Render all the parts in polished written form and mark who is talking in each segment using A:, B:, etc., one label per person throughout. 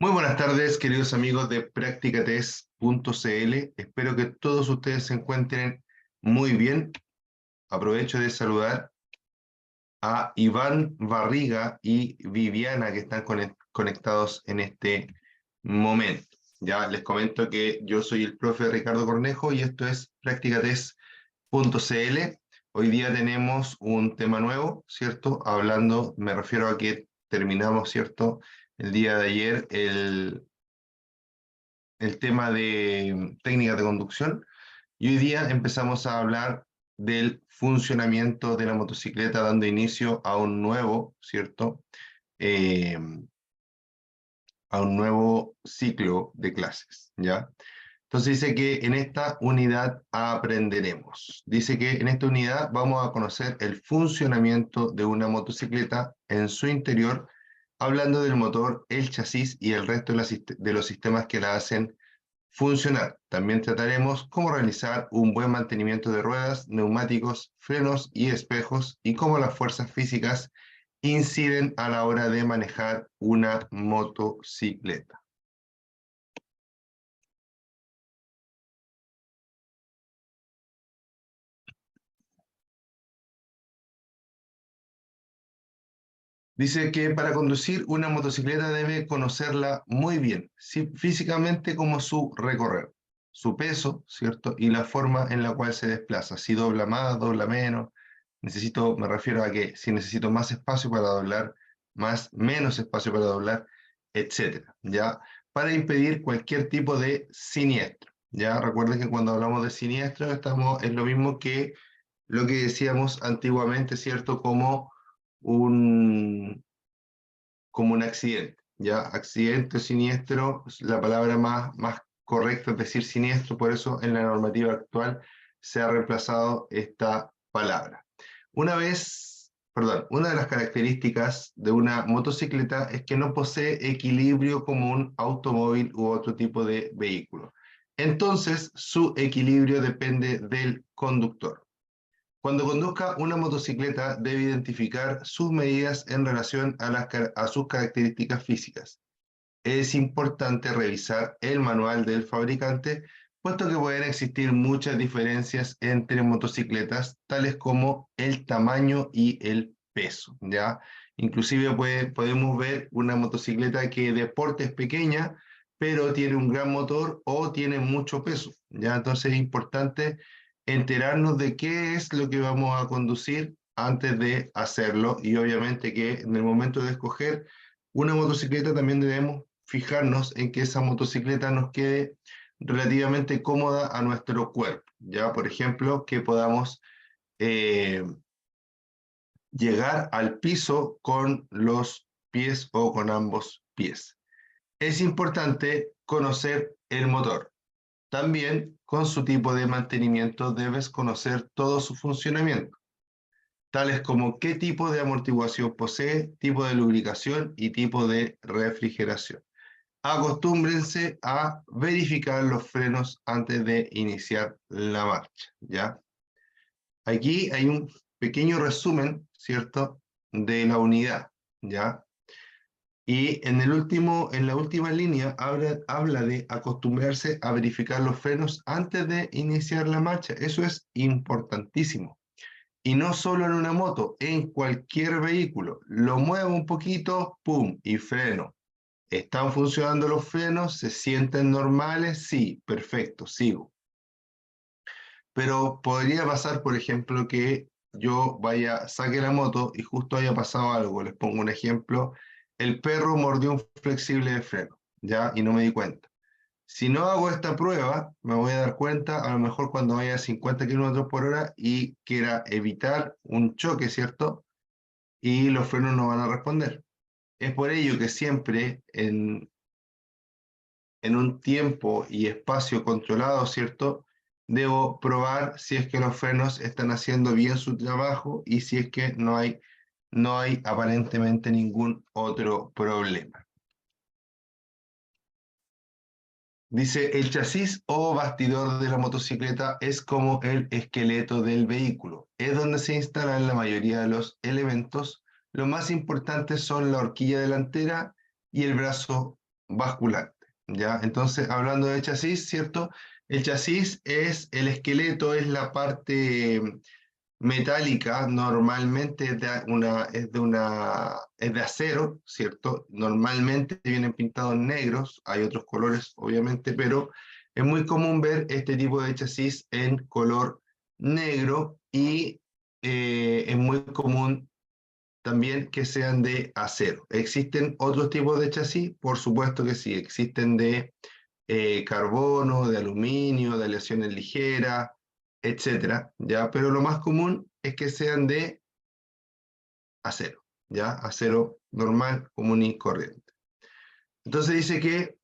A: Muy buenas tardes, queridos amigos de practicates.cl. Espero que todos ustedes se encuentren muy bien. Aprovecho de saludar a Iván Barriga y Viviana que están conectados en este momento. Ya les comento que yo soy el profe Ricardo Cornejo y esto es practicates.cl. Hoy día tenemos un tema nuevo, ¿cierto? Me refiero a que terminamos, ¿cierto? El día de ayer el tema de técnicas de conducción y hoy día empezamos a hablar del funcionamiento de la motocicleta, dando inicio a un nuevo, ¿cierto? Eh, a un nuevo ciclo de clases, ¿ya? Entonces dice que en esta unidad aprenderemos. Dice que en esta unidad vamos a conocer el funcionamiento de una motocicleta en su interior, hablando del motor, el chasis y el resto de los sistemas que la hacen funcionar. También trataremos cómo realizar un buen mantenimiento de ruedas, neumáticos, frenos y espejos y cómo las fuerzas físicas inciden a la hora de manejar una motocicleta. Dice que para conducir una motocicleta debe conocerla muy bien, físicamente como su recorrido, su peso, ¿cierto? Y la forma en la cual se desplaza, si dobla más, dobla menos. Me refiero a que si necesito más espacio para doblar, menos espacio para doblar, etcétera, ¿ya? Para impedir cualquier tipo de siniestro, ¿ya? Recuerden que cuando hablamos de siniestro es lo mismo que lo que decíamos antiguamente, ¿cierto? Un, como un accidente, ¿ya? Accidente o siniestro, la palabra más correcta es decir siniestro, por eso en la normativa actual se ha reemplazado esta palabra. Una de las características de una motocicleta es que no posee equilibrio como un automóvil u otro tipo de vehículo. Entonces, su equilibrio depende del conductor. Cuando conduzca una motocicleta, debe identificar sus medidas en relación a sus características físicas. Es importante revisar el manual del fabricante, puesto que pueden existir muchas diferencias entre motocicletas, tales como el tamaño y el peso, ¿ya? Inclusive podemos ver una motocicleta que de porte es pequeña, pero tiene un gran motor o tiene mucho peso, ¿ya? Entonces es importante enterarnos de qué es lo que vamos a conducir antes de hacerlo y obviamente que en el momento de escoger una motocicleta también debemos fijarnos en que esa motocicleta nos quede relativamente cómoda a nuestro cuerpo, ya por ejemplo que podamos eh, llegar al piso con los pies o con ambos pies. Es importante conocer el motor. También con su tipo de mantenimiento debes conocer todo su funcionamiento, tales como qué tipo de amortiguación posee, tipo de lubricación y tipo de refrigeración. Acostúmbrense a verificar los frenos antes de iniciar la marcha, ¿ya? Aquí hay un pequeño resumen, ¿cierto?, de la unidad, ¿ya? Y en la última línea habla de acostumbrarse a verificar los frenos antes de iniciar la marcha. Eso es importantísimo. Y no solo en una moto, en cualquier vehículo. Lo muevo un poquito, ¡pum!, y freno. ¿Están funcionando los frenos? ¿Se sienten normales? Sí, perfecto, sigo. Pero podría pasar, por ejemplo, que saque la moto y justo haya pasado algo. Les pongo un ejemplo. El perro mordió un flexible de freno, ¿ya? Y no me di cuenta. Si no hago esta prueba, me voy a dar cuenta a lo mejor cuando vaya a 50 kilómetros por hora y quiera evitar un choque, ¿cierto? Y los frenos no van a responder. Es por ello que siempre en un tiempo y espacio controlado, ¿cierto? Debo probar si es que los frenos están haciendo bien su trabajo y si es que no hay aparentemente ningún otro problema. Dice, el chasis o bastidor de la motocicleta es como el esqueleto del vehículo. Es donde se instalan la mayoría de los elementos. Los más importantes son la horquilla delantera y el brazo basculante, ¿ya? Entonces, hablando de chasis, ¿cierto? El chasis es el esqueleto, es la parte metálica, normalmente es de acero, ¿cierto? Normalmente vienen pintados negros, hay otros colores, obviamente, pero es muy común ver este tipo de chasis en color negro y es muy común también que sean de acero. ¿Existen otros tipos de chasis? Por supuesto que sí, existen de carbono, de aluminio, de aleaciones ligeras, etcétera, ¿ya? Pero lo más común es que sean de acero, ¿ya? Acero normal, común y corriente. Entonces dice que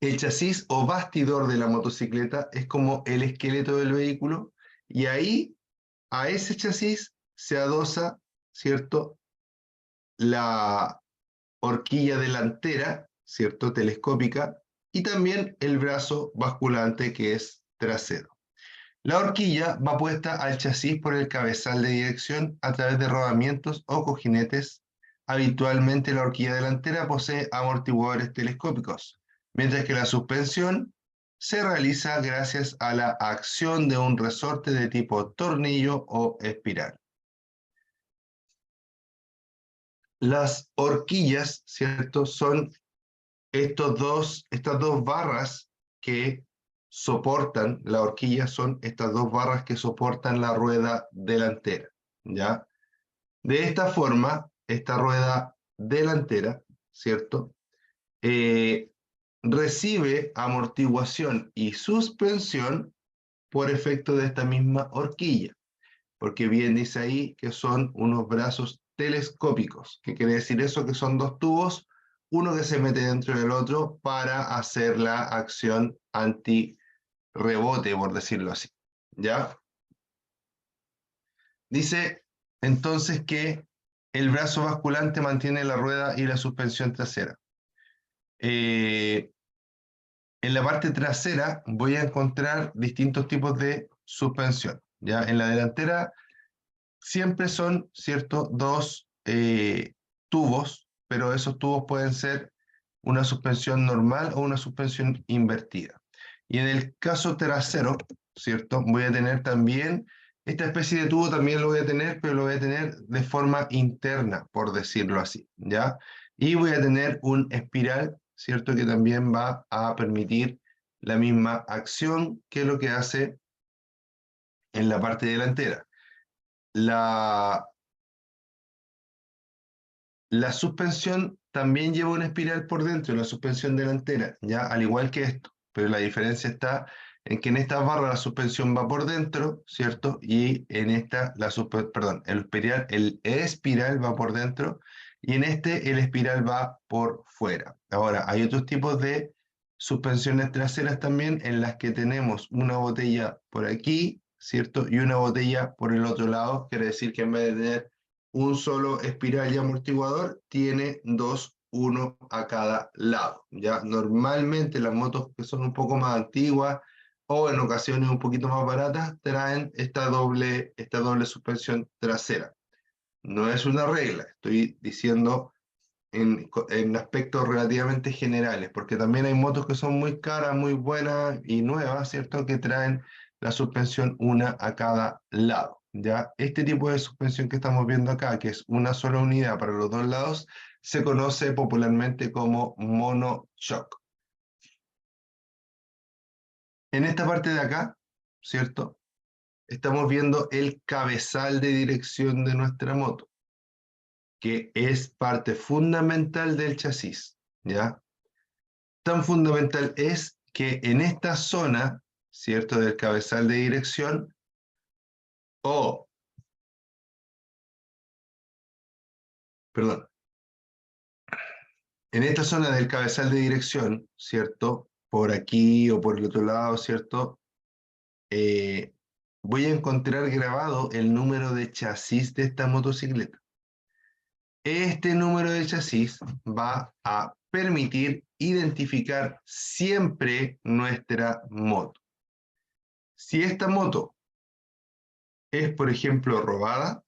A: el chasis o bastidor de la motocicleta es como el esqueleto del vehículo y ahí a ese chasis se adosa, ¿cierto? La horquilla delantera, ¿cierto? Telescópica y también el brazo basculante que es trasero. La horquilla va puesta al chasis por el cabezal de dirección a través de rodamientos o cojinetes. Habitualmente la horquilla delantera posee amortiguadores telescópicos, mientras que la suspensión se realiza gracias a la acción de un resorte de tipo tornillo o espiral. Las horquillas, ¿cierto? Son estas dos barras que soportan la horquilla, son estas dos barras que soportan la rueda delantera, ¿ya? De esta forma, esta rueda delantera, ¿cierto? Eh, recibe amortiguación y suspensión por efecto de esta misma horquilla, porque bien dice ahí que son unos brazos telescópicos. ¿Qué quiere decir eso? Que son dos tubos, uno que se mete dentro del otro para hacer la acción anti-rebote, por decirlo así. ¿Ya? Dice entonces que el brazo basculante mantiene la rueda y la suspensión trasera. En la parte trasera voy a encontrar distintos tipos de suspensión. ¿Ya? En la delantera siempre son, ¿cierto?, dos tubos, pero esos tubos pueden ser una suspensión normal o una suspensión invertida. Y en el caso trasero, ¿cierto?, voy a tener también, esta especie de tubo también lo voy a tener, pero lo voy a tener de forma interna, por decirlo así, ¿ya? Y voy a tener un espiral, ¿cierto?, que también va a permitir la misma acción que lo que hace en la parte delantera. La, la suspensión también lleva una espiral por dentro, la suspensión delantera, ya al igual que esto, pero la diferencia está en que en esta barra la suspensión va por dentro, ¿cierto? Y en esta, el espiral va por dentro y en este el espiral va por fuera. Ahora, hay otros tipos de suspensiones traseras también en las que tenemos una botella por aquí, ¿cierto? Y una botella por el otro lado, quiere decir que en vez de tener un solo espiral y amortiguador, tiene dos, uno a cada lado. Ya normalmente las motos que son un poco más antiguas o en ocasiones un poquito más baratas traen esta doble suspensión trasera. No es una regla, estoy diciendo en aspectos relativamente generales, porque también hay motos que son muy caras, muy buenas y nuevas, ¿cierto? Que traen la suspensión una a cada lado, ¿ya? Este tipo de suspensión que estamos viendo acá, que es una sola unidad para los dos lados, se conoce popularmente como monoshock. En esta parte de acá, ¿cierto? Estamos viendo el cabezal de dirección de nuestra moto, que es parte fundamental del chasis, ¿ya? Tan fundamental es que en esta zona, ¿cierto?, del cabezal de dirección, o, perdón, en esta zona del cabezal de dirección, ¿cierto?, por aquí o por el otro lado, ¿cierto?, eh, voy a encontrar grabado el número de chasis de esta motocicleta. Este número de chasis va a permitir identificar siempre nuestra moto. Si esta moto es, por ejemplo, robada,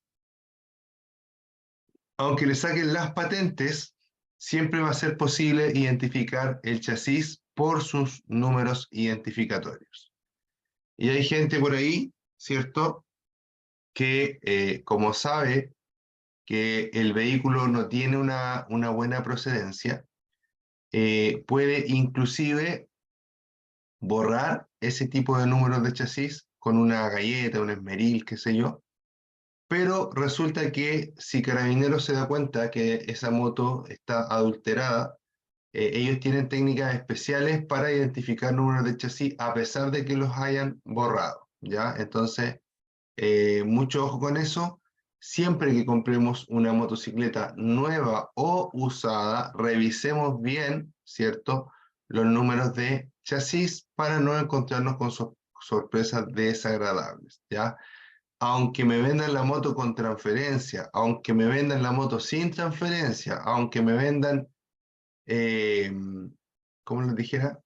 A: aunque le saquen las patentes, siempre va a ser posible identificar el chasis por sus números identificatorios. Y hay gente por ahí, ¿cierto?, que como sabe que el vehículo no tiene una buena procedencia, puede inclusive borrar ese tipo de números de chasis con una galleta, un esmeril, qué sé yo, pero resulta que si Carabineros se da cuenta que esa moto está adulterada, ellos tienen técnicas especiales para identificar números de chasis a pesar de que los hayan borrado, ¿ya? Entonces, mucho ojo con eso. Siempre que compremos una motocicleta nueva o usada, revisemos bien, ¿cierto?, los números de chasis para no encontrarnos con sorpresas desagradables, ¿ya? Aunque me vendan la moto con transferencia, aunque me vendan la moto sin transferencia, aunque me vendan, eh, ¿cómo les dijera?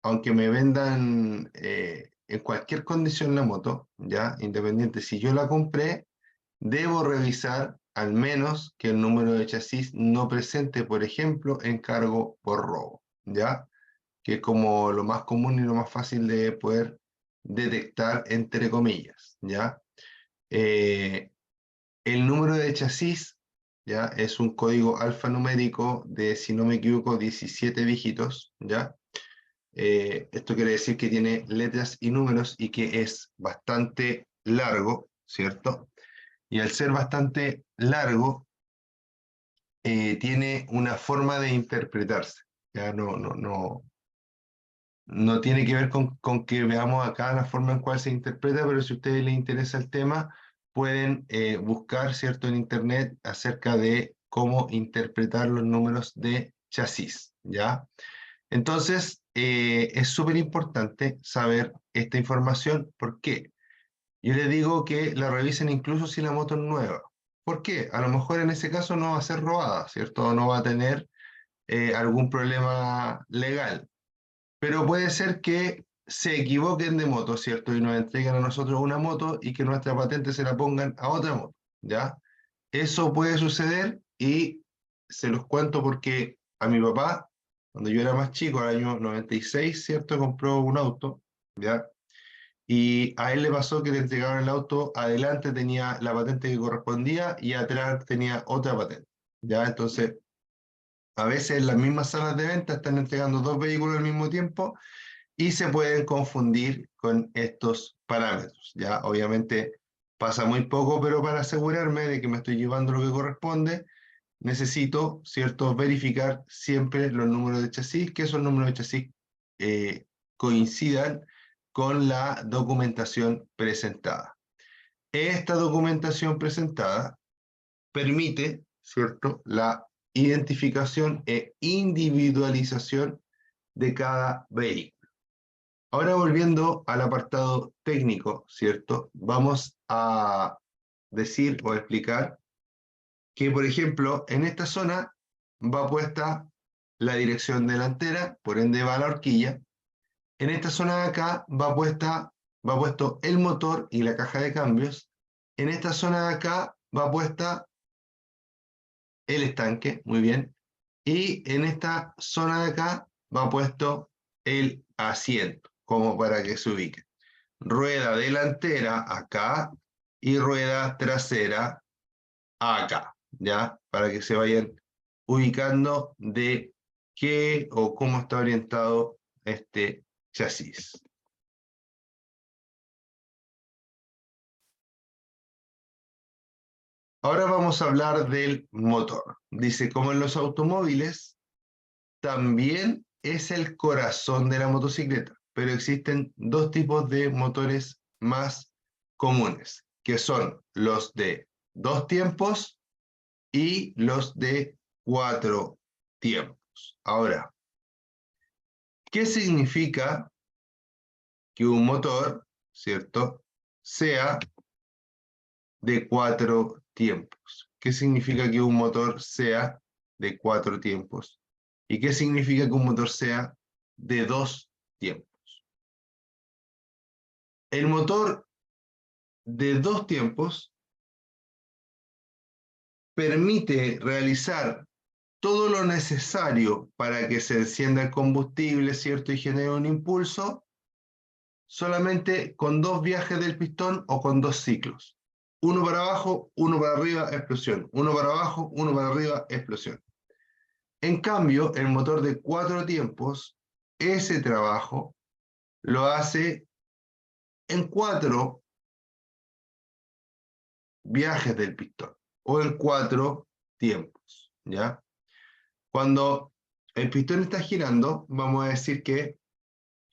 A: Aunque me vendan en cualquier condición la moto, ya, independiente si yo la compré, debo revisar al menos que el número de chasis no presente, por ejemplo, encargo por robo, ya, que es como lo más común y lo más fácil de poder detectar, entre comillas, ya. Eh, el número de chasis, ya, es un código alfanumérico de, si no me equivoco, 17 dígitos, ya. Esto quiere decir que tiene letras y números y que es bastante largo, ¿cierto? Y al ser bastante largo, tiene una forma de interpretarse. Ya no tiene que ver con que veamos acá la forma en cual se interpreta, pero si a ustedes les interesa el tema, pueden buscar, ¿cierto?, en internet acerca de cómo interpretar los números de chasis, ¿ya? Entonces, es súper importante saber esta información. ¿Por qué? Yo les digo que la revisen incluso si la moto es nueva. ¿Por qué? A lo mejor en ese caso no va a ser robada, ¿cierto? No va a tener algún problema legal. Pero puede ser que se equivoquen de moto, ¿cierto? Y nos entreguen a nosotros una moto y que nuestra patente se la pongan a otra moto, ¿ya? Eso puede suceder y se los cuento porque a mi papá, cuando yo era más chico, el año 96, ¿cierto? Compró un auto, ¿ya? Y a él le pasó que le entregaron el auto, adelante tenía la patente que correspondía y atrás tenía otra patente, ¿ya? Entonces, a veces en las mismas salas de venta están entregando dos vehículos al mismo tiempo y se pueden confundir con estos parámetros, ¿ya? Obviamente pasa muy poco, pero para asegurarme de que me estoy llevando lo que corresponde, necesito, ¿cierto?, verificar siempre los números de chasis, que esos números de chasis coincidan con la documentación presentada. Esta documentación presentada permite, ¿cierto?, la identificación e individualización de cada vehículo. Ahora volviendo al apartado técnico, ¿cierto? Vamos a decir o explicar que, por ejemplo, en esta zona va puesta la dirección delantera, por ende va la horquilla. En esta zona de acá va puesto el motor y la caja de cambios. En esta zona de acá va puesta el estanque, muy bien. Y en esta zona de acá va puesto el asiento, como para que se ubique. Rueda delantera acá y rueda trasera acá, ¿ya? Para que se vayan ubicando de qué o cómo está orientado este chasis. Ahora vamos a hablar del motor. Dice, como en los automóviles, también es el corazón de la motocicleta, pero existen dos tipos de motores más comunes, que son los de 2 tiempos y los de 4 tiempos. Ahora, ¿qué significa que un motor, ¿cierto?, sea de 4 tiempos? ¿Qué significa que un motor sea de 4 tiempos? ¿Y qué significa que un motor sea de 2 tiempos? El motor de 2 tiempos permite realizar todo lo necesario para que se encienda el combustible, ¿cierto? Y genere un impulso, solamente con 2 viajes del pistón o con 2 ciclos. Uno para abajo, uno para arriba, explosión. Uno para abajo, uno para arriba, explosión. En cambio, el motor de 4 tiempos, ese trabajo lo hace en 4 viajes del pistón o en 4 tiempos, ¿ya? Cuando el pistón está girando, vamos a decir que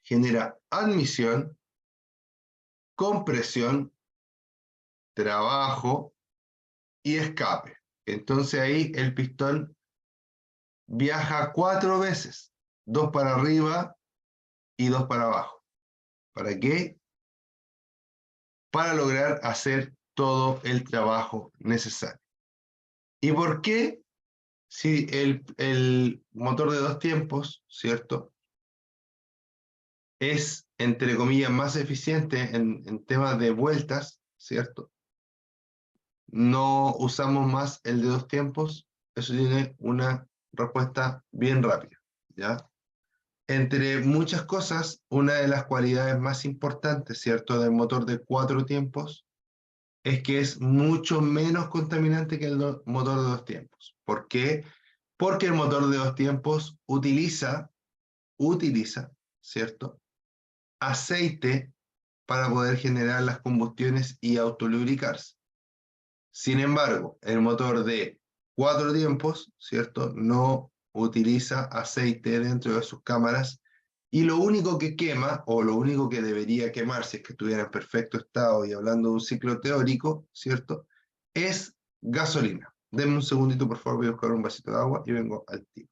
A: genera admisión, compresión, trabajo y escape. Entonces ahí el pistón viaja 4 veces, 2 para arriba y 2 para abajo. ¿Para qué? Para lograr hacer todo el trabajo necesario. ¿Y por qué? Si el motor de 2 tiempos, ¿cierto? Es, entre comillas, más eficiente en temas de vueltas, ¿cierto? No usamos más el de 2 tiempos. Eso tiene una respuesta bien rápida, ¿ya? Entre muchas cosas, una de las cualidades más importantes, ¿cierto?, del motor de 4 tiempos es que es mucho menos contaminante que el motor de 2 tiempos. ¿Por qué? Porque el motor de 2 tiempos utiliza, ¿cierto?, aceite para poder generar las combustiones y autolubricarse. Sin embargo, el motor de 4 tiempos, ¿cierto?, no utiliza aceite dentro de sus cámaras y lo único que quema, o lo único que debería quemar si es que estuviera en perfecto estado y hablando de un ciclo teórico, ¿cierto?, es gasolina. Denme un segundito, por favor, voy a buscar un vasito de agua y vengo al tiro.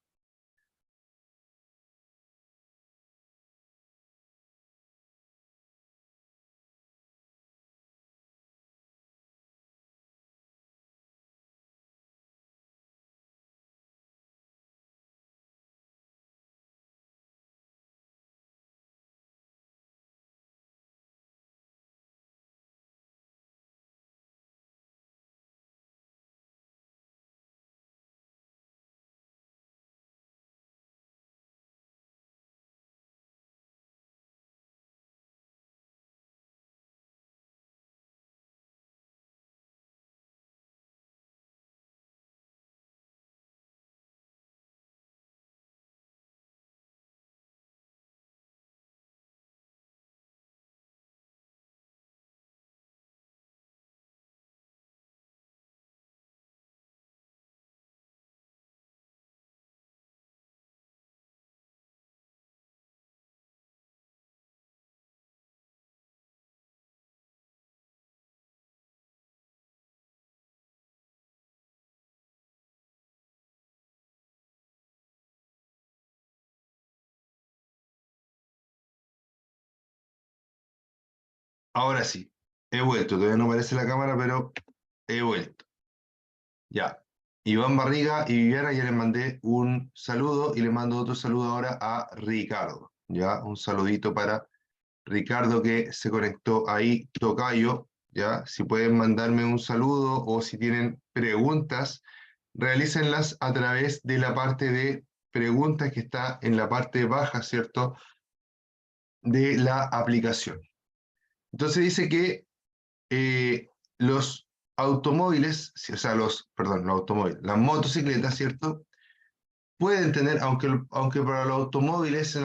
A: Ahora sí, he vuelto. Todavía no aparece la cámara, pero he vuelto. Ya. Iván Barriga y Viviana, ya les mandé un saludo y le mando otro saludo ahora a Ricardo. Ya, un saludito para Ricardo que se conectó ahí, tocayo. Ya, si pueden mandarme un saludo o si tienen preguntas, realícenlas a través de la parte de preguntas que está en la parte baja, ¿cierto?, de la aplicación. Entonces dice que los automóviles, o sea, perdón, los automóviles, las motocicletas, ¿cierto?, pueden tener, aunque para los automóviles,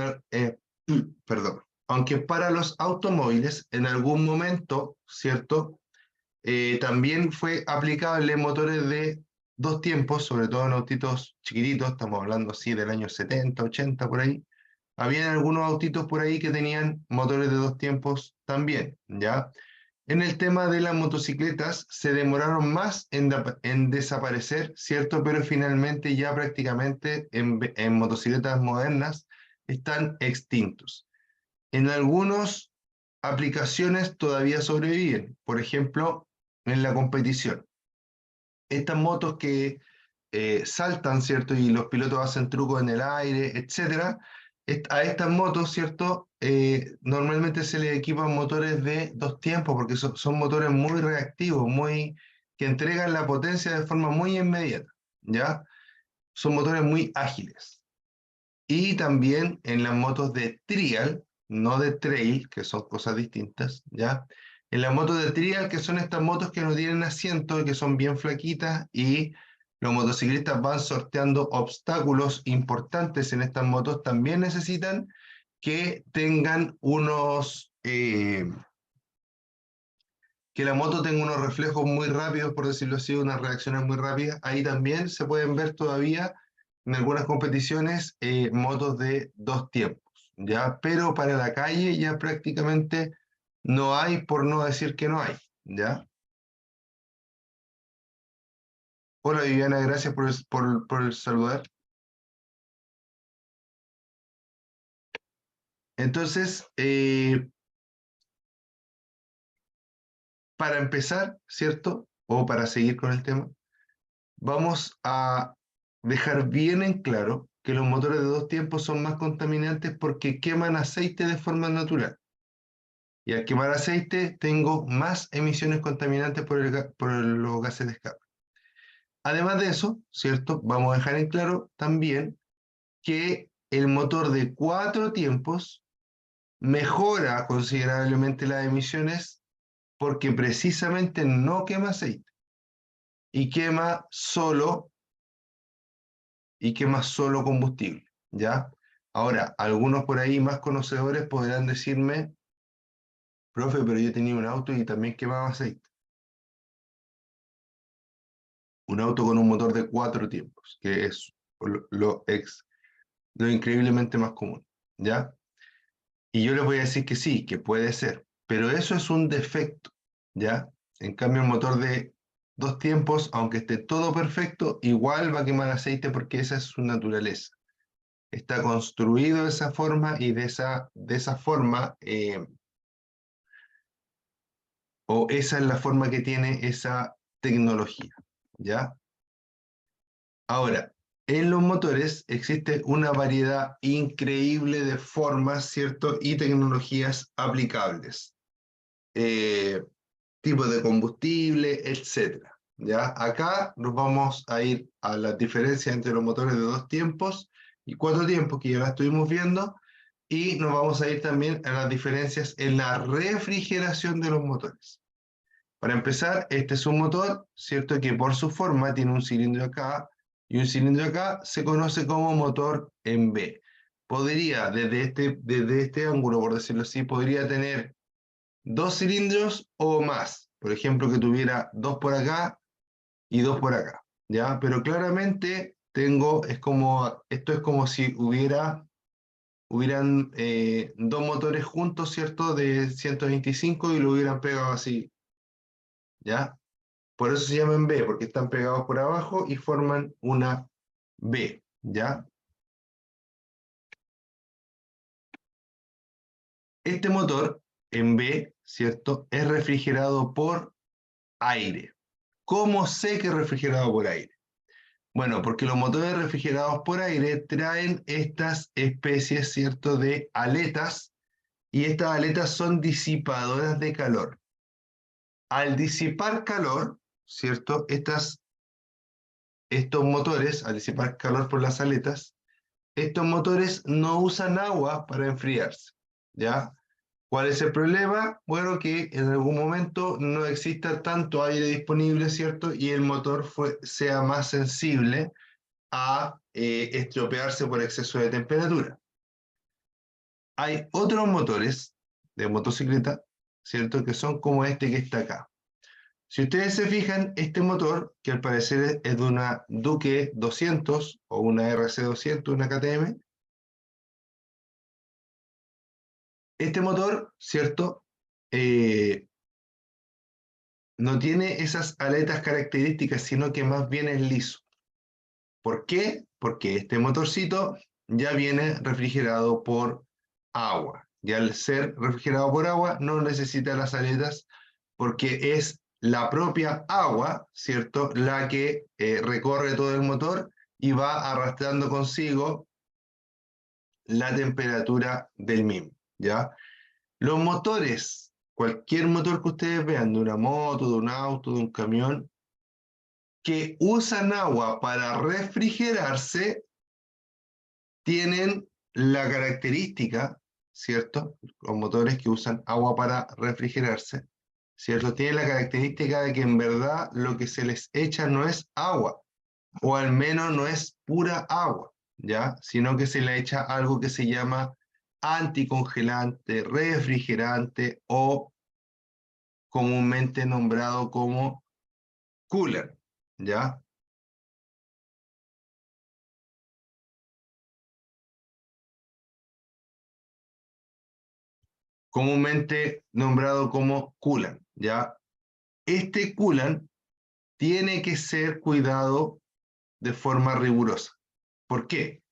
A: perdón, aunque para los automóviles en algún momento, ¿cierto?, también fue aplicable motores de 2 tiempos, sobre todo en autitos chiquititos, estamos hablando así del año 70, 80, por ahí. Habían algunos autitos por ahí que tenían motores de 2 tiempos también, ¿ya? En el tema de las motocicletas se demoraron más en desaparecer, ¿cierto? Pero finalmente ya prácticamente en motocicletas modernas están extintos. En algunas aplicaciones todavía sobreviven, por ejemplo, en la competición. Estas motos que saltan, ¿cierto? Y los pilotos hacen trucos en el aire, etcétera. A estas motos, ¿cierto? Normalmente se les equipan motores de 2 tiempos porque son motores muy reactivos, que entregan la potencia de forma muy inmediata, ¿ya? son motores muy ágiles. Y también en las motos de trial, no de trail, que son cosas distintas, ¿ya? En las motos de trial, que son estas motos que no tienen asiento y que son bien flaquitas, y los motociclistas van sorteando obstáculos importantes en estas motos, también necesitan que tengan que la moto tenga unos reflejos muy rápidos, por decirlo así, unas reacciones muy rápidas. Ahí también se pueden ver todavía en algunas competiciones motos de 2 tiempos, ¿ya? Pero para la calle ya prácticamente no hay, por no decir que no hay, ¿ya? Hola Viviana, gracias por el saludar. Entonces, para empezar, ¿cierto? O para seguir con el tema, vamos a dejar bien en claro que los motores de 2 tiempos son más contaminantes porque queman aceite de forma natural. Y al quemar aceite tengo más emisiones contaminantes por los gases de escape. Además de eso, ¿cierto? Vamos a dejar en claro también que el motor de 4 tiempos mejora considerablemente las emisiones porque precisamente no quema aceite y quema solo combustible, ¿ya? Ahora, algunos por ahí más conocedores podrán decirme, profe, pero yo tenía un auto y también quemaba aceite. Un auto con un motor de 4 tiempos, que es lo increíblemente más común, ¿ya? Y yo les voy a decir que sí, que puede ser, pero eso es un defecto, ¿ya? En cambio, el motor de 2 tiempos, aunque esté todo perfecto, igual va a quemar aceite porque esa es su naturaleza. Está construido de esa forma y de esa forma, o esa es la forma que tiene esa tecnología, ¿ya? Ahora, en los motores existe una variedad increíble de formas, ¿cierto? Y tecnologías aplicables. Eh, Tipos de combustible, etcétera. ¿Ya? Acá nos vamos a ir a la diferencia entre los motores de 2 tiempos y 4 tiempos, que ya la estuvimos viendo, y nos vamos a ir también a las diferencias en la refrigeración de los motores. Para empezar, este es un motor, ¿cierto? Que por su forma tiene un cilindro acá y un cilindro acá, se conoce como motor en B. Podría, desde este ángulo, por decirlo así, podría tener 2 cilindros o más. Por ejemplo, que tuviera 2 por acá y 2 por acá, ¿ya? Pero claramente esto es como si hubieran 2 motores juntos, ¿cierto? De 125 y lo hubieran pegado así, ¿ya? Por eso se llaman B, porque están pegados por abajo y forman una B, ¿ya? Este motor en B, ¿cierto? Es refrigerado por aire. ¿Cómo sé que es refrigerado por aire? Bueno, porque los motores refrigerados por aire traen estas especies, ¿cierto?, de aletas, y estas aletas son disipadoras de calor. Al disipar calor, ¿cierto?, estos motores, al disipar calor por las aletas, estos motores no usan agua para enfriarse, ¿ya? ¿Cuál es el problema? Bueno, que en algún momento no exista tanto aire disponible, ¿cierto? Y el motor sea más sensible a estropearse por exceso de temperatura. Hay otros motores de motocicleta, ¿cierto? Que son como este que está acá. Si ustedes se fijan, este motor, que al parecer es de una Duke 200 o una RC 200, una KTM, este motor, ¿cierto? No tiene esas aletas características, sino que más bien es liso. ¿Por qué? Porque este motorcito ya viene refrigerado por agua. Y al ser refrigerado por agua no necesita las aletas porque es la propia agua, ¿cierto?, la que recorre todo el motor y va arrastrando consigo la temperatura del mismo, ¿ya? Los motores, cualquier motor que ustedes vean, de una moto, de un auto, de un camión, que usan agua para refrigerarse tienen la característica, ¿cierto? Los motores que usan agua para refrigerarse, ¿cierto? Tienen la característica de que en verdad lo que se les echa no es agua, o al menos no es pura agua, ¿ya? Sino que se le echa algo que se llama anticongelante, refrigerante o comúnmente nombrado como cooler, ¿ya? Comúnmente nombrado como coolant, ¿ya? Este coolant tiene que ser cuidado de forma rigurosa. ¿Por qué?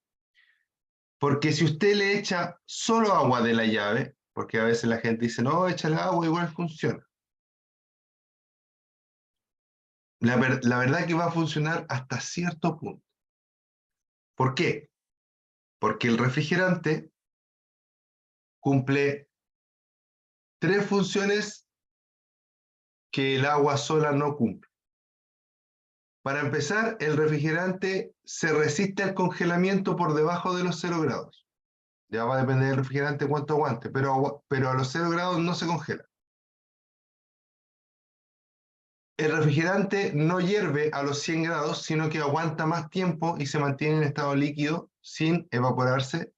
A: Porque si usted le echa solo agua de la llave, porque a veces la gente dice, no, échale agua, igual funciona. La verdad que va a funcionar hasta cierto punto. ¿Por qué? Porque el refrigerante cumple tres funciones que el agua sola no cumple. Para empezar, el refrigerante se resiste al congelamiento por debajo de los 0 grados. Ya va a depender del refrigerante cuánto aguante, pero a los 0 grados no se congela. El refrigerante no hierve a los 100 grados, sino que aguanta más tiempo y se mantiene en estado líquido sin evaporarse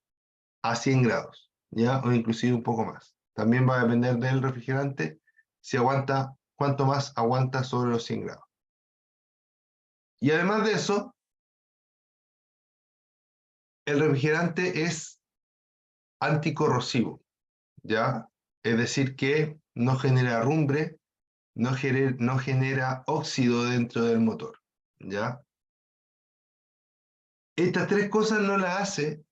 A: a 100 grados, ¿ya? O inclusive un poco más. También va a depender del refrigerante si aguanta, cuánto más aguanta sobre los 100 grados. Y además de eso, el refrigerante es anticorrosivo, ¿ya? Es decir, que no genera rumbre, no genera óxido dentro del motor, ¿ya? Estas tres cosas no las hace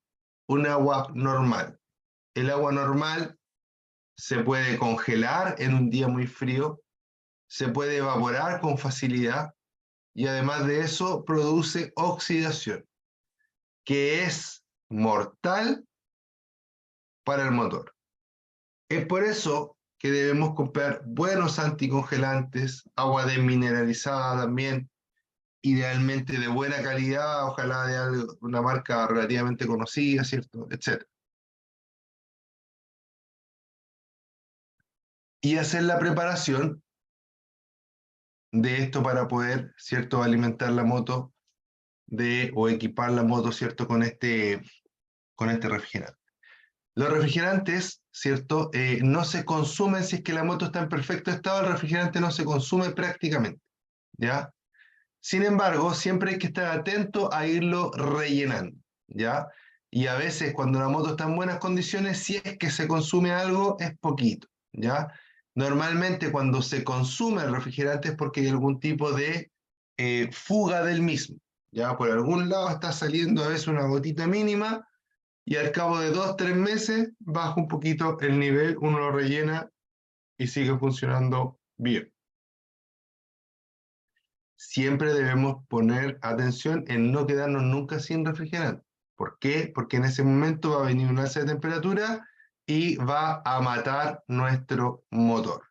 A: un agua normal. El agua normal se puede congelar en un día muy frío, se puede evaporar con facilidad y además de eso produce oxidación, que es mortal para el motor. Es por eso que debemos comprar buenos anticongelantes, agua desmineralizada también, idealmente de buena calidad, ojalá de una marca relativamente conocida, ¿cierto? Etcétera. Y hacer la preparación de esto para poder, ¿cierto?, alimentar la moto o equipar la moto, ¿cierto?, con este refrigerante. Los refrigerantes, ¿cierto?, no se consumen si es que la moto está en perfecto estado, el refrigerante no se consume prácticamente, ¿ya? Sin embargo, siempre hay que estar atento a irlo rellenando, ¿ya? Y a veces cuando la moto está en buenas condiciones, si es que se consume algo, es poquito, ¿ya? Normalmente cuando se consume el refrigerante es porque hay algún tipo de fuga del mismo, ¿ya? Por algún lado está saliendo a veces una gotita mínima y al cabo de 2 o 3 meses baja un poquito el nivel, uno lo rellena y sigue funcionando bien. Siempre debemos poner atención en no quedarnos nunca sin refrigerante. ¿Por qué? Porque en ese momento va a venir un alza de temperatura y va a matar nuestro motor.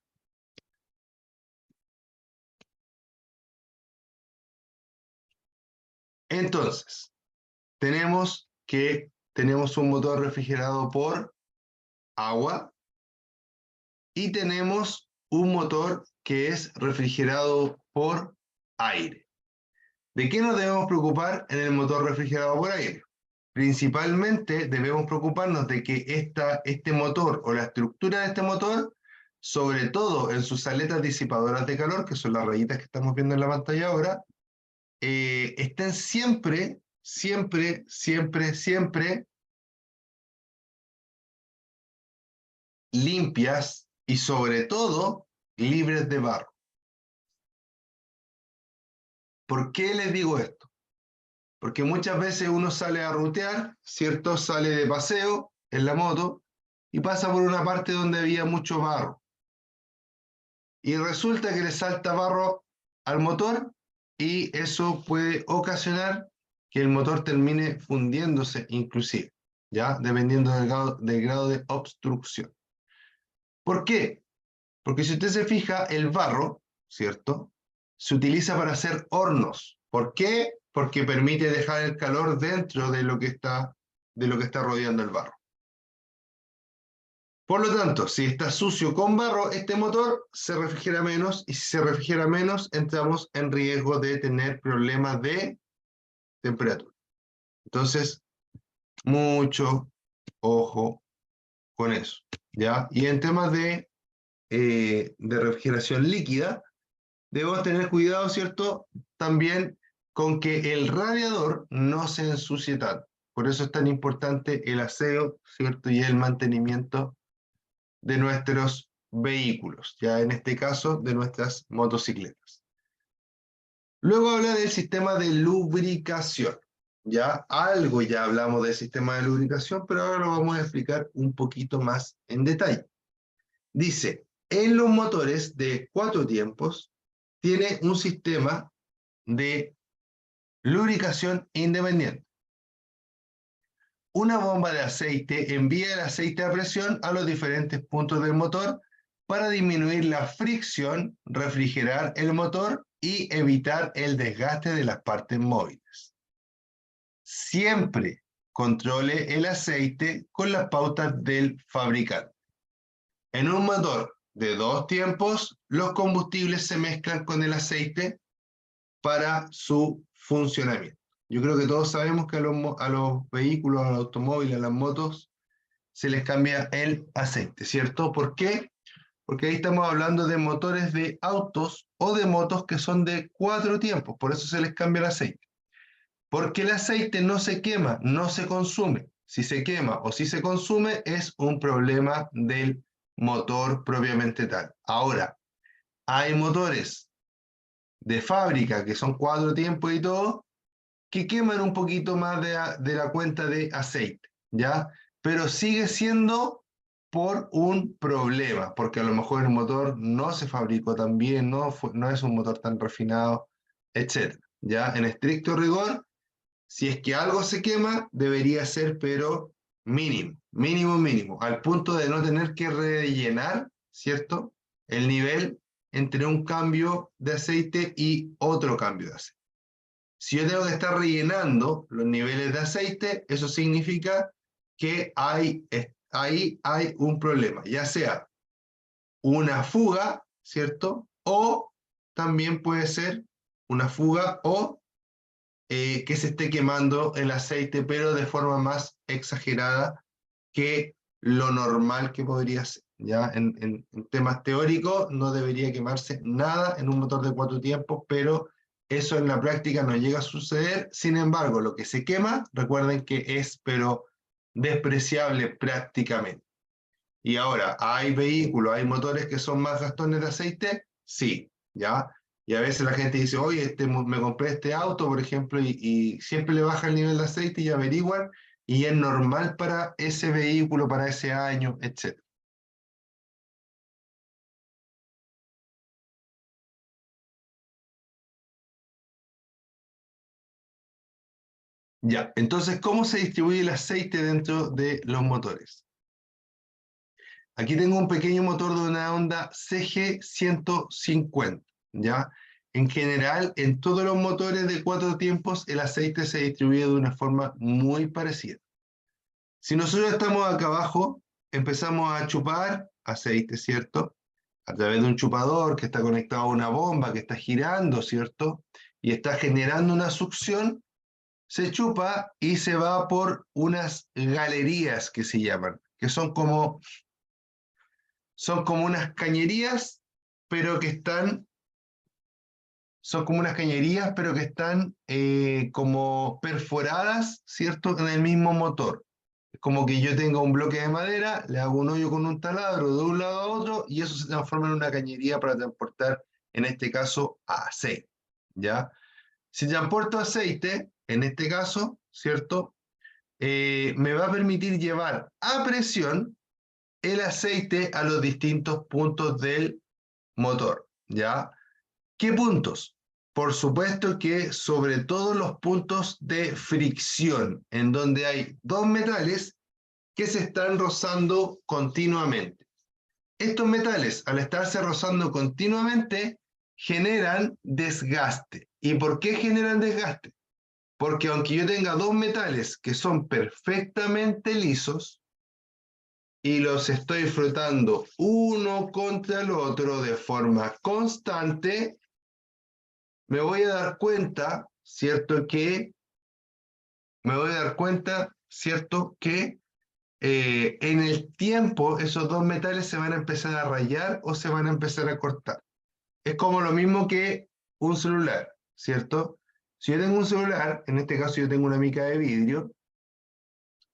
A: Entonces, tenemos un motor refrigerado por agua y tenemos un motor que es refrigerado por aire. ¿De qué nos debemos preocupar en el motor refrigerado por aire? Principalmente debemos preocuparnos de que este motor o la estructura de este motor, sobre todo en sus aletas disipadoras de calor, que son las rayitas que estamos viendo en la pantalla ahora, estén siempre, siempre, siempre, siempre limpias y sobre todo libres de barro. ¿Por qué les digo esto? Porque muchas veces uno sale a rutear, ¿cierto? Sale de paseo en la moto y pasa por una parte donde había mucho barro. Y resulta que le salta barro al motor y eso puede ocasionar que el motor termine fundiéndose inclusive, ¿ya? Dependiendo del grado de obstrucción. ¿Por qué? Porque si usted se fija, el barro, ¿cierto? se utiliza para hacer hornos. ¿Por qué? Porque permite dejar el calor dentro de lo que está rodeando el barro. Por lo tanto, si está sucio con barro, este motor se refrigera menos, y si se refrigera menos, entramos en riesgo de tener problemas de temperatura. Entonces, mucho ojo con eso, ¿ya? Y en temas de refrigeración líquida, debemos tener cuidado, ¿cierto? También con que el radiador no se ensucie tanto. Por eso es tan importante el aseo, ¿cierto? Y el mantenimiento de nuestros vehículos, ya en este caso de nuestras motocicletas. Luego habla del sistema de lubricación. Ya hablamos del sistema de lubricación, pero ahora lo vamos a explicar un poquito más en detalle. Dice, en los motores de 4 tiempos, tiene un sistema de lubricación independiente. Una bomba de aceite envía el aceite a presión a los diferentes puntos del motor para disminuir la fricción, refrigerar el motor y evitar el desgaste de las partes móviles. Siempre controle el aceite con las pautas del fabricante. En un motor de 2 tiempos, los combustibles se mezclan con el aceite para su funcionamiento. Yo creo que todos sabemos que a los vehículos, a los automóviles, a las motos, se les cambia el aceite, ¿cierto? ¿Por qué? Porque ahí estamos hablando de motores de autos o de motos que son de 4 tiempos, por eso se les cambia el aceite. Porque el aceite no se quema, no se consume. Si se quema o si se consume, es un problema del motor propiamente tal. Ahora, hay motores de fábrica que son 4 tiempos y todo, que queman un poquito más de la cuenta de aceite, ¿ya? Pero sigue siendo por un problema, porque a lo mejor el motor no se fabricó tan bien, no es un motor tan refinado, etc. ¿Ya? En estricto rigor, si es que algo se quema, debería ser, pero mínimo, mínimo, mínimo, al punto de no tener que rellenar, ¿cierto? El nivel entre un cambio de aceite y otro cambio de aceite. Si yo tengo que estar rellenando los niveles de aceite, eso significa que ahí hay un problema, ya sea una fuga, ¿cierto? O también puede ser una fuga o que se esté quemando el aceite, pero de forma más exagerada que lo normal que podría ser. ¿Ya? En temas teóricos no debería quemarse nada en un motor de 4 tiempos, pero eso en la práctica no llega a suceder. Sin embargo, lo que se quema, recuerden que es, pero despreciable prácticamente. Y ahora, ¿hay vehículos, hay motores que son más gastones de aceite? Sí, ¿ya? Y a veces la gente dice, oye, me compré este auto, por ejemplo, y siempre le baja el nivel de aceite y averiguan, y es normal para ese vehículo, para ese año, etc. Ya, entonces, ¿cómo se distribuye el aceite dentro de los motores? Aquí tengo un pequeño motor de una Honda CG150, ¿ya? En general, en todos los motores de 4 tiempos, el aceite se distribuye de una forma muy parecida. Si nosotros estamos acá abajo, empezamos a chupar aceite, ¿cierto? A través de un chupador que está conectado a una bomba que está girando, ¿cierto? Y está generando una succión, se chupa y se va por unas galerías que se llaman, que son como unas cañerías, pero que están, como perforadas, ¿cierto? En el mismo motor. Es como que yo tenga un bloque de madera, le hago un hoyo con un taladro de un lado a otro y eso se transforma en una cañería para transportar, en este caso, aceite, ¿ya? Si transporto aceite, en este caso, ¿cierto? Me va a permitir llevar a presión el aceite a los distintos puntos del motor, ¿ya? ¿Qué puntos? Por supuesto que sobre todo los puntos de fricción, en donde hay dos metales que se están rozando continuamente. Estos metales, al estarse rozando continuamente, generan desgaste. ¿Y por qué generan desgaste? Porque aunque yo tenga dos metales que son perfectamente lisos y los estoy frotando uno contra el otro de forma constante, me voy a dar cuenta, ¿cierto? Que en el tiempo esos dos metales se van a empezar a rayar o se van a empezar a cortar. Es como lo mismo que un celular, ¿cierto? Si yo tengo un celular, en este caso yo tengo una mica de vidrio,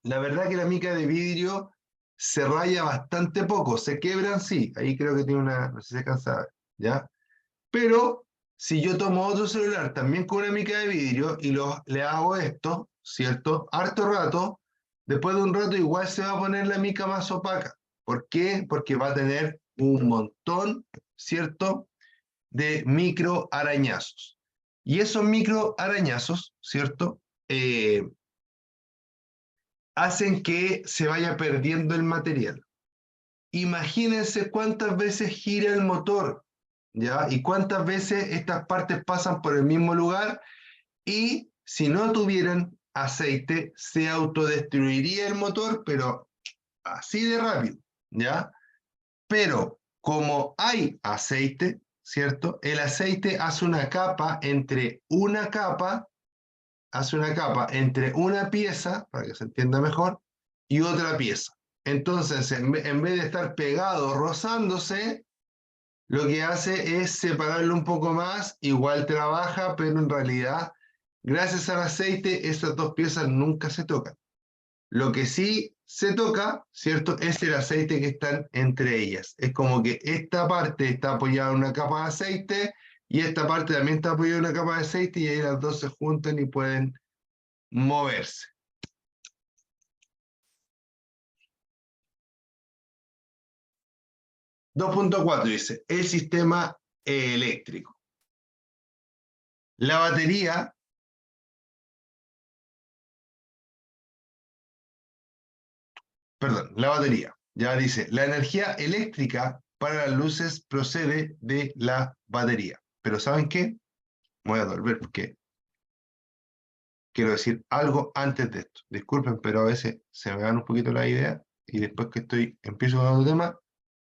A: la verdad que la mica de vidrio se raya bastante poco, se quebran, sí, ahí creo que tiene una, no sé si se alcanza a ver, ¿ya? Pero si yo tomo otro celular también con una mica de vidrio y le hago esto, ¿cierto? Harto rato, después de un rato igual se va a poner la mica más opaca. ¿Por qué? Porque va a tener un montón, ¿cierto? De micro arañazos. Y esos micro arañazos, ¿cierto? Hacen que se vaya perdiendo el material. Imagínense cuántas veces gira el motor, ¿ya? Y cuántas veces estas partes pasan por el mismo lugar y si no tuvieran aceite, se autodestruiría el motor, pero así de rápido, ¿ya? Pero como hay aceite, ¿cierto? El aceite hace una capa entre una pieza, para que se entienda mejor, y otra pieza. Entonces, en vez de estar pegados, rozándose, lo que hace es separarlo un poco más, igual trabaja, pero en realidad, gracias al aceite, esas dos piezas nunca se tocan. Lo que sí se toca, ¿cierto? Es el aceite que están entre ellas. Es como que esta parte está apoyada en una capa de aceite y esta parte también está apoyada en una capa de aceite y ahí las dos se juntan y pueden moverse. Dos punto cuatro dice, el sistema eléctrico. La batería, la batería, ya dice, la energía eléctrica para las luces procede de la batería. Pero ¿saben qué? Voy a volver porque quiero decir algo antes de esto. Disculpen, pero a veces se me dan un poquito las ideas y después que empiezo con otro tema,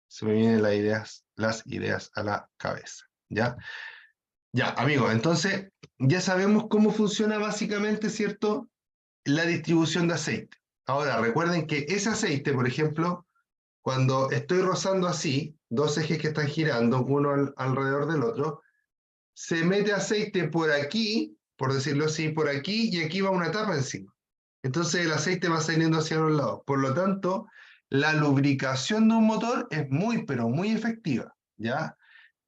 A: se me vienen las ideas a la cabeza. ¿Ya? Ya, amigos, entonces ya sabemos cómo funciona básicamente, ¿cierto? La distribución de aceite. Ahora, recuerden que ese aceite, por ejemplo, cuando estoy rozando así, dos ejes que están girando, uno alrededor del otro, se mete aceite por aquí, por decirlo así, por aquí, y aquí va una tapa encima. Entonces el aceite va saliendo hacia los lados. Por lo tanto, la lubricación de un motor es muy, pero muy efectiva, ¿ya?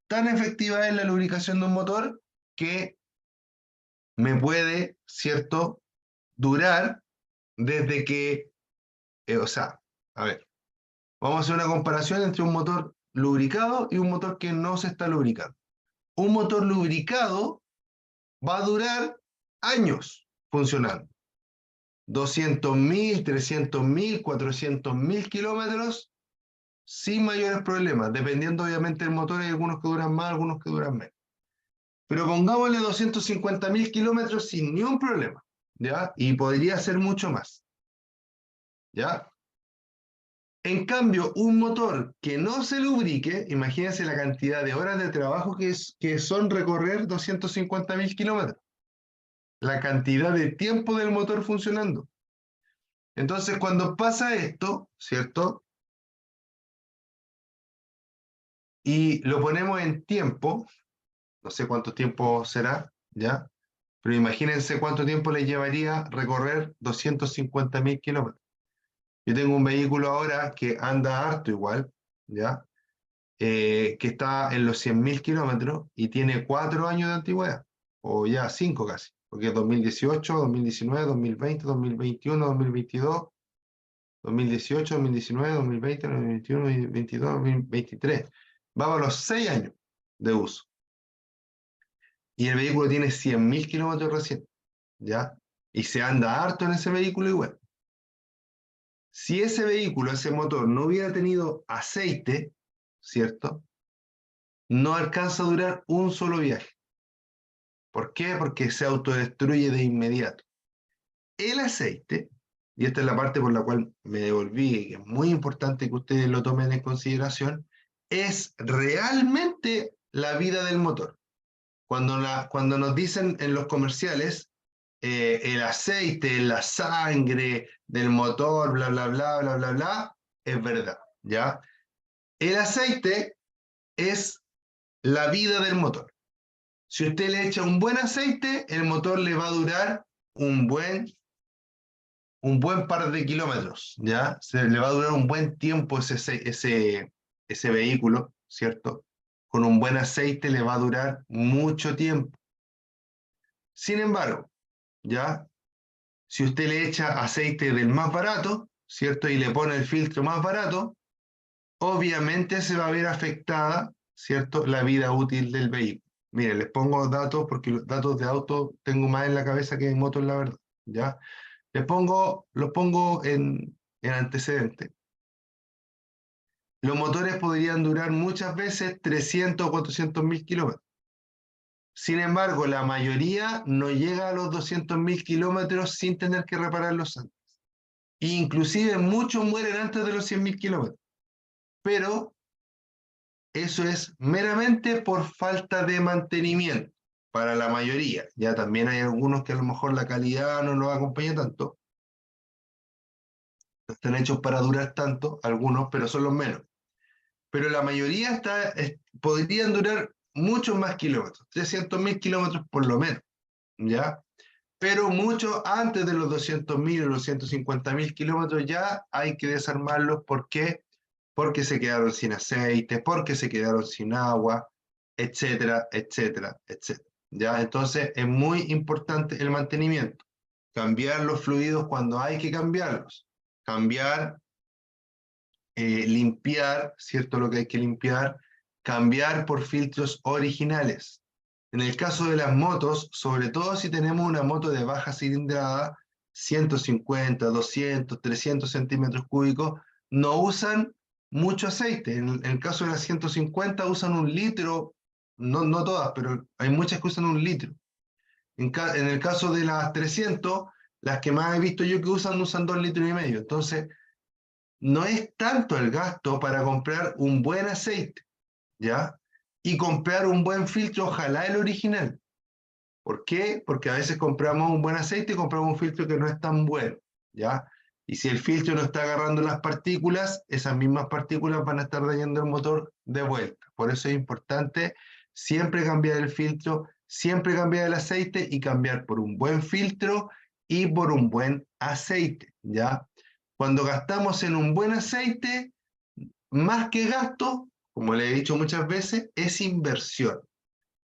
A: Tan efectiva es la lubricación de un motor que me puede, ¿cierto?, durar desde que, o sea, a ver, vamos a hacer una comparación entre un motor lubricado y un motor que no se está lubricando. Un motor lubricado va a durar años funcionando. 200.000, 300.000, 400.000 kilómetros sin mayores problemas, dependiendo obviamente del motor, hay algunos que duran más, algunos que duran menos. Pero pongámosle 250.000 kilómetros sin ni un problema, ¿ya? Y podría ser mucho más, ¿ya? En cambio, un motor que no se lubrique, imagínense la cantidad de horas de trabajo que son recorrer 250.000 kilómetros. La cantidad de tiempo del motor funcionando. Entonces, cuando pasa esto, ¿cierto? Y lo ponemos en tiempo, no sé cuánto tiempo será, ¿ya? Pero imagínense cuánto tiempo le llevaría recorrer 250.000 kilómetros. Yo tengo un vehículo ahora que anda harto igual, ¿ya? Que está en los 100.000 kilómetros y tiene 4 años de antigüedad, o ya 5 casi, porque es 2018, 2019, 2020, 2021, 2022, 2018, 2019, 2020, 2021, 2022, 2023. Vamos a los 6 años de uso. Y el vehículo tiene 100.000 kilómetros recién, ¿ya? Y se anda harto en ese vehículo igual. Si ese vehículo, ese motor, no hubiera tenido aceite, ¿cierto? no alcanza a durar un solo viaje. ¿Por qué? Porque se autodestruye de inmediato. El aceite, y esta es la parte por la cual me devolví, que es muy importante que ustedes lo tomen en consideración, es realmente la vida del motor. Cuando nos dicen en los comerciales, el aceite, la sangre del motor, bla, bla, bla, bla, bla, bla, es verdad, ¿ya? El aceite es la vida del motor. Si usted le echa un buen aceite, el motor le va a durar un buen par de kilómetros, ¿ya? Se le va a durar un buen tiempo ese vehículo, ¿cierto? Con un buen aceite le va a durar mucho tiempo. Sin embargo, ¿ya? Si usted le echa aceite del más barato, ¿cierto? Y le pone el filtro más barato, obviamente se va a ver afectada, ¿cierto? La vida útil del vehículo. Miren, les pongo datos porque los datos de auto tengo más en la cabeza que en motos, la verdad, ¿ya? Los pongo en antecedentes. Los motores podrían durar muchas veces 300 o 400.000 kilómetros. Sin embargo, la mayoría no llega a los 200.000 kilómetros sin tener que repararlos antes. Inclusive muchos mueren antes de los 100.000 kilómetros. Pero eso es meramente por falta de mantenimiento para la mayoría. Ya también hay algunos que a lo mejor la calidad no los acompaña tanto. No están hechos para durar tanto, algunos, pero son los menos. Pero la mayoría podrían durar muchos más kilómetros, 300.000 kilómetros por lo menos, ¿ya? Pero mucho antes de los 200.000 o los 150.000 kilómetros ya hay que desarmarlos. ¿Por qué? Porque se quedaron sin aceite, porque se quedaron sin agua, etcétera, etcétera, etcétera. ¿Ya? Entonces es muy importante el mantenimiento. Cambiar los fluidos cuando hay que cambiarlos. Cambiar, limpiar, ¿cierto? Lo que hay que limpiar. Cambiar por filtros originales. En el caso de las motos, sobre todo si tenemos una moto de baja cilindrada, 150, 200, 300 centímetros cúbicos, no usan mucho aceite. En el caso de las 150 usan 1 litro, no todas, pero hay muchas que usan 1 litro. En el caso de las 300, las que más he visto yo que usan 2,5 litros. Entonces, no es tanto el gasto para comprar un buen aceite, ¿ya? Y comprar un buen filtro, ojalá el original. ¿Por qué? Porque a veces compramos un buen aceite y compramos un filtro que no es tan bueno, ¿ya? Y si el filtro no está agarrando las partículas, esas mismas partículas van a estar dañando el motor de vuelta. Por eso es importante siempre cambiar el filtro, siempre cambiar el aceite y cambiar por un buen filtro y por un buen aceite, ¿ya? Cuando gastamos en un buen aceite, más que gasto, como le he dicho muchas veces, es inversión.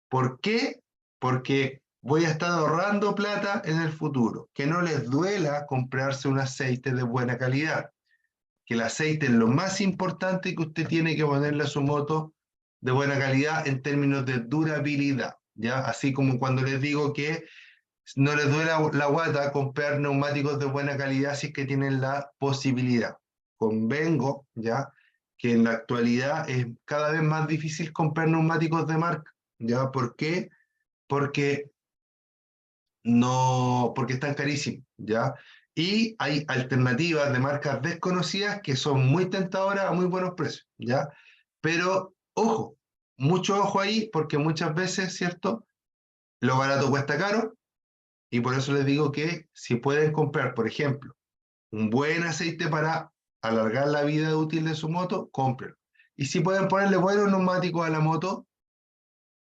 A: ¿Por qué? Porque voy a estar ahorrando plata en el futuro. Que no les duela comprarse un aceite de buena calidad. Que el aceite es lo más importante que usted tiene que ponerle a su moto de buena calidad en términos de durabilidad. ¿Ya? Así como cuando les digo que no les duele la guata comprar neumáticos de buena calidad si es que tienen la posibilidad. Convengo, ¿ya? Que en la actualidad es cada vez más difícil comprar neumáticos de marca, ¿ya? ¿Por qué? Porque porque están carísimos, ¿ya? Y hay alternativas de marcas desconocidas que son muy tentadoras a muy buenos precios, ¿ya? Pero ojo, mucho ojo ahí, porque muchas veces, ¿cierto? Lo barato cuesta caro, y por eso les digo que si pueden comprar, por ejemplo, un buen aceite para alargar la vida útil de su moto, cómprenlo. Y si pueden ponerle buenos neumáticos a la moto,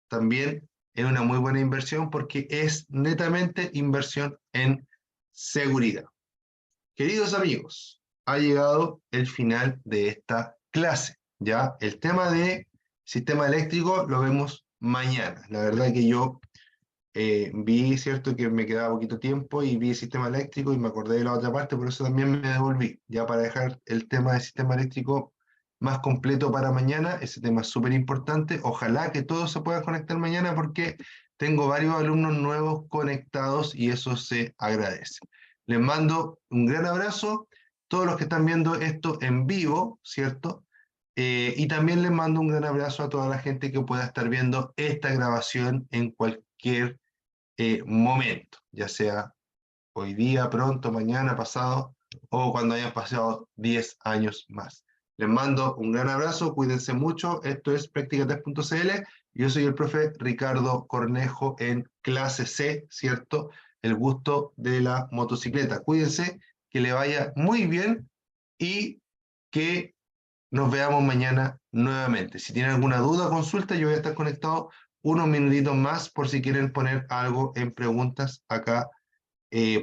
A: también es una muy buena inversión porque es netamente inversión en seguridad. Queridos amigos, ha llegado el final de esta clase. Ya el tema de sistema eléctrico lo vemos mañana. La verdad que yo vi, cierto, que me quedaba poquito tiempo y vi el sistema eléctrico y me acordé de la otra parte, por eso también me devolví, ya para dejar el tema del sistema eléctrico más completo para mañana. Ese tema es súper importante. Ojalá que todos se puedan conectar mañana porque tengo varios alumnos nuevos conectados y eso se agradece. Les mando un gran abrazo. Todos los que están viendo esto en vivo, ¿cierto? Y también les mando un gran abrazo a toda la gente que pueda estar viendo esta grabación en cualquier momento, ya sea hoy día, pronto, mañana, pasado, o cuando hayan pasado 10 años más. Les mando un gran abrazo, cuídense mucho. Esto es Practica3.cl. Yo soy el profe Ricardo Cornejo en clase C, ¿cierto? El gusto de la motocicleta. Cuídense, que le vaya muy bien y que nos veamos mañana nuevamente. Si tienen alguna duda o consulta, yo voy a estar conectado unos minutitos más por si quieren poner algo en preguntas acá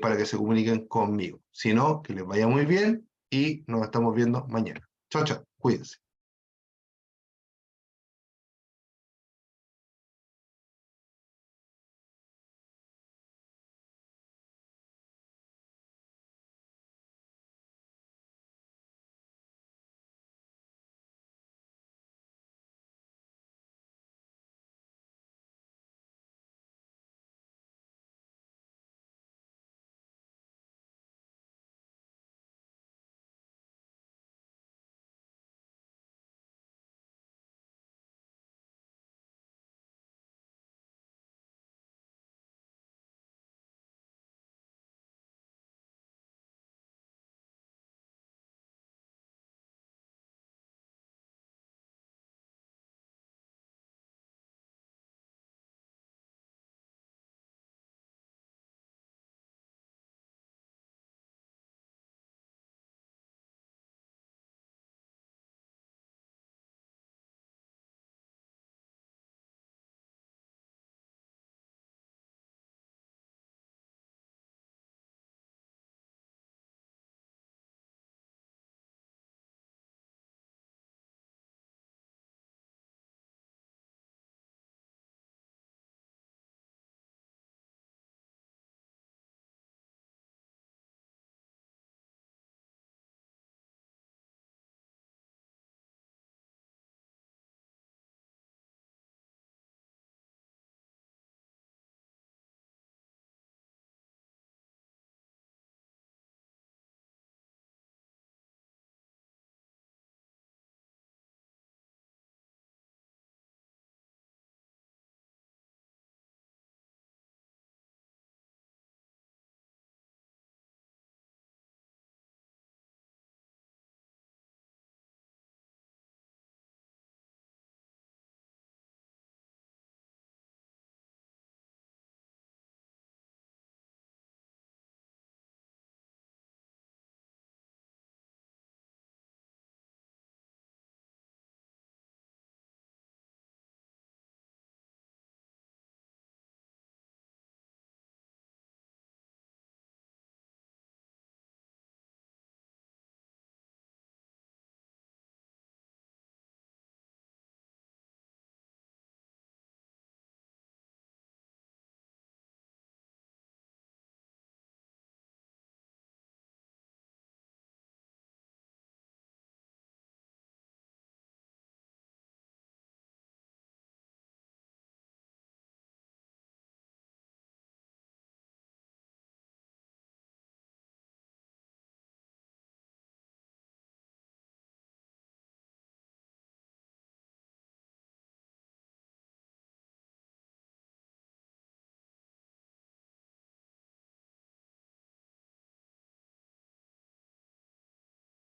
A: para que se comuniquen conmigo. Si no, que les vaya muy bien y nos estamos viendo mañana. Chao, chao. Cuídense.